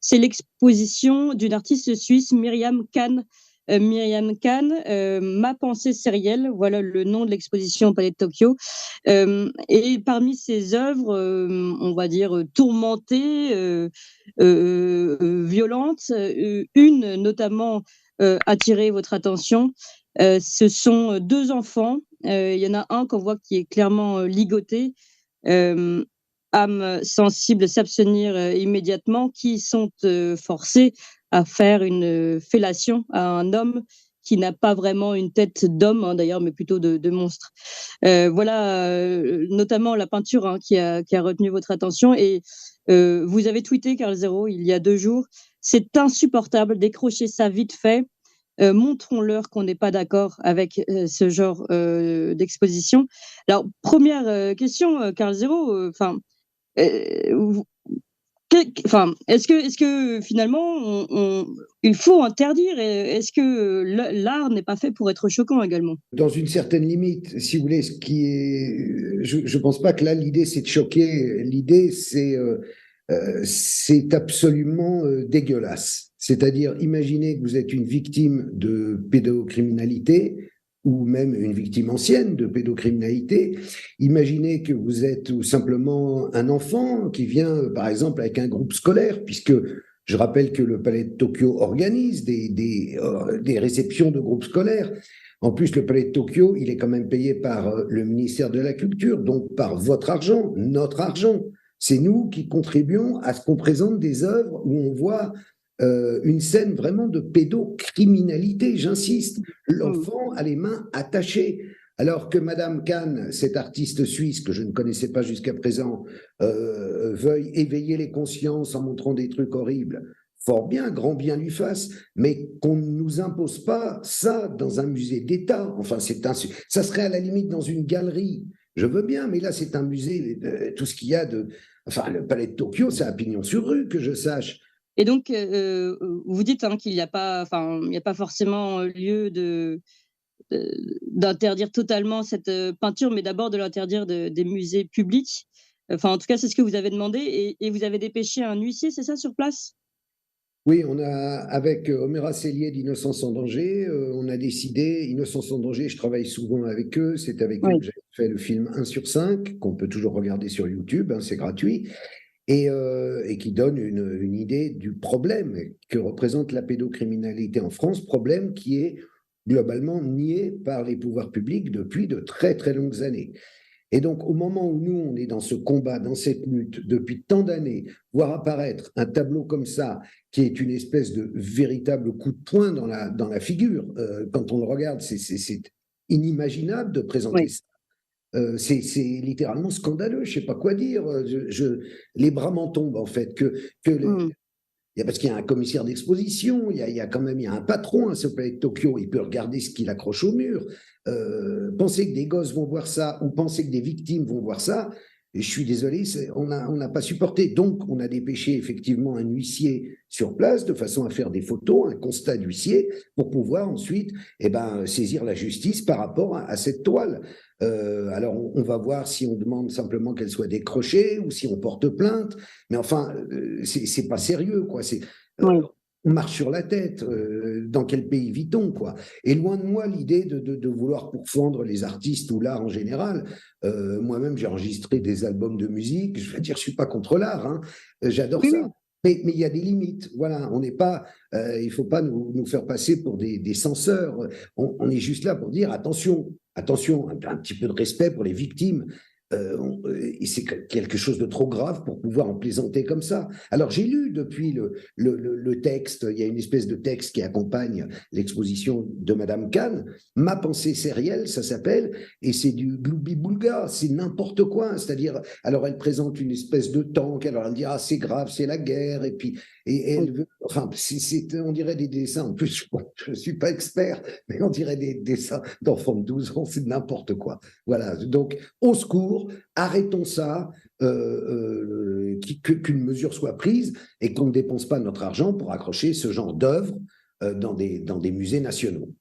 C'est l'exposition d'une artiste suisse, Myriam Kann. Myriam Kann, Ma pensée sérielle, voilà le nom de l'exposition au Palais de Tokyo. Et parmi ses œuvres, on va dire tourmentées, violentes, une notamment attirer votre attention. Ce sont deux enfants. Il y en a un qu'on voit qui est clairement ligoté. Euh, Âmes sensibles s'abstenir immédiatement, qui sont forcés à faire une fellation à un homme qui n'a pas vraiment une tête d'homme, hein, d'ailleurs, mais plutôt de monstre. Voilà, notamment la peinture, hein, qui a retenu votre attention. Et vous avez tweeté, Karl Zéro, il y a 2 jours, c'est insupportable, décrochez ça vite fait. Montrons-leur qu'on n'est pas d'accord avec ce genre d'exposition. Alors, première question, Karl Zéro, euh, est-ce que finalement, il faut interdire? Est-ce que l'art n'est pas fait pour être choquant également? Dans une certaine limite, si vous voulez, ce qui est, je pense pas que là l'idée c'est de choquer. L'idée c'est absolument dégueulasse. C'est-à-dire, imaginez que vous êtes une victime de pédocriminalité ou même une victime ancienne de pédocriminalité. Imaginez que vous êtes ou simplement un enfant qui vient, par exemple, avec un groupe scolaire, puisque je rappelle que le Palais de Tokyo organise des réceptions de groupes scolaires. En plus, le Palais de Tokyo, il est quand même payé par le ministère de la Culture, donc par votre argent, notre argent. C'est nous qui contribuons à ce qu'on présente des œuvres où on voit une scène vraiment de pédocriminalité, j'insiste. Hmm. L'enfant a les mains attachées. Alors que Madame Kahn, cette artiste suisse que je ne connaissais pas jusqu'à présent, veuille éveiller les consciences en montrant des trucs horribles, fort bien, grand bien lui fasse, mais qu'on ne nous impose pas ça dans un musée d'État. Enfin, ça serait à la limite dans une galerie. Je veux bien, mais là, c'est un musée, tout ce qu'il y a de. Enfin, le Palais de Tokyo, c'est à pignon sur rue, que je sache. Et donc, vous dites, hein, qu'il n'y a pas, enfin, il n'y a pas forcément lieu d'interdire totalement cette peinture, mais d'abord de l'interdire des musées publics. Enfin, en tout cas, c'est ce que vous avez demandé, et vous avez dépêché un huissier, c'est ça, sur place? Oui, on a, avec Oméra Cellier d'Innocence en danger, on a décidé, Innocence en danger, je travaille souvent avec eux, c'est avec eux Oui. que j'ai fait le film 1 sur 5, qu'on peut toujours regarder sur YouTube, hein, c'est gratuit, et qui donne une idée du problème que représente la pédocriminalité en France, problème qui est globalement nié par les pouvoirs publics depuis de très très longues années. Et donc, au moment où nous, on est dans ce combat, dans cette lutte, depuis tant d'années, voir apparaître un tableau comme ça, qui est une espèce de véritable coup de poing dans la figure, quand on le regarde, c'est inimaginable de présenter Oui. ça. C'est littéralement scandaleux, je ne sais pas quoi dire. Les bras m'en tombent, en fait, que Hmm. parce qu'il y a un commissaire d'exposition, il y a quand même il y a un patron à ce Palais de Tokyo, il peut regarder ce qu'il accroche au mur. Penser que des gosses vont voir ça ou penser que des victimes vont voir ça, et je suis désolé, on n'a pas supporté. Donc, on a dépêché effectivement un huissier sur place de façon à faire des photos, un constat d'huissier, pour pouvoir ensuite saisir la justice par rapport à cette toile. Alors, on va voir si on demande simplement qu'elle soit décrochée ou si on porte plainte. Mais enfin, c'est pas sérieux, quoi. Oui. On marche sur la tête. Dans quel pays vit-on, quoi? Et loin de moi l'idée de vouloir pourfendre les artistes ou l'art en général. Moi-même, j'ai enregistré des albums de musique. Je veux dire, je suis pas contre l'art, hein. J'adore Oui, ça. oui. Mais il y a des limites. Voilà, on n'est pas. Il faut pas nous faire passer pour des censeurs. On est juste là pour dire attention, attention, un petit peu de respect pour les victimes. Et c'est quelque chose de trop grave pour pouvoir en plaisanter comme ça. Alors j'ai lu depuis le texte, il y a une espèce de texte qui accompagne l'exposition de Madame Kahn, Ma pensée sérielle, ça s'appelle, et c'est du gloubi-boulga, c'est n'importe quoi. C'est-à-dire, alors elle présente une espèce de tank, alors elle dit ah c'est grave, c'est la guerre, et puis et Oui. elle veut, enfin on dirait des dessins. En plus, bon, je ne suis pas expert, mais on dirait des dessins d'enfants de 12 ans, c'est n'importe quoi. Voilà, donc au secours, arrêtons ça, qu'une mesure soit prise et qu'on ne dépense pas notre argent pour accrocher ce genre d'œuvres dans des musées nationaux.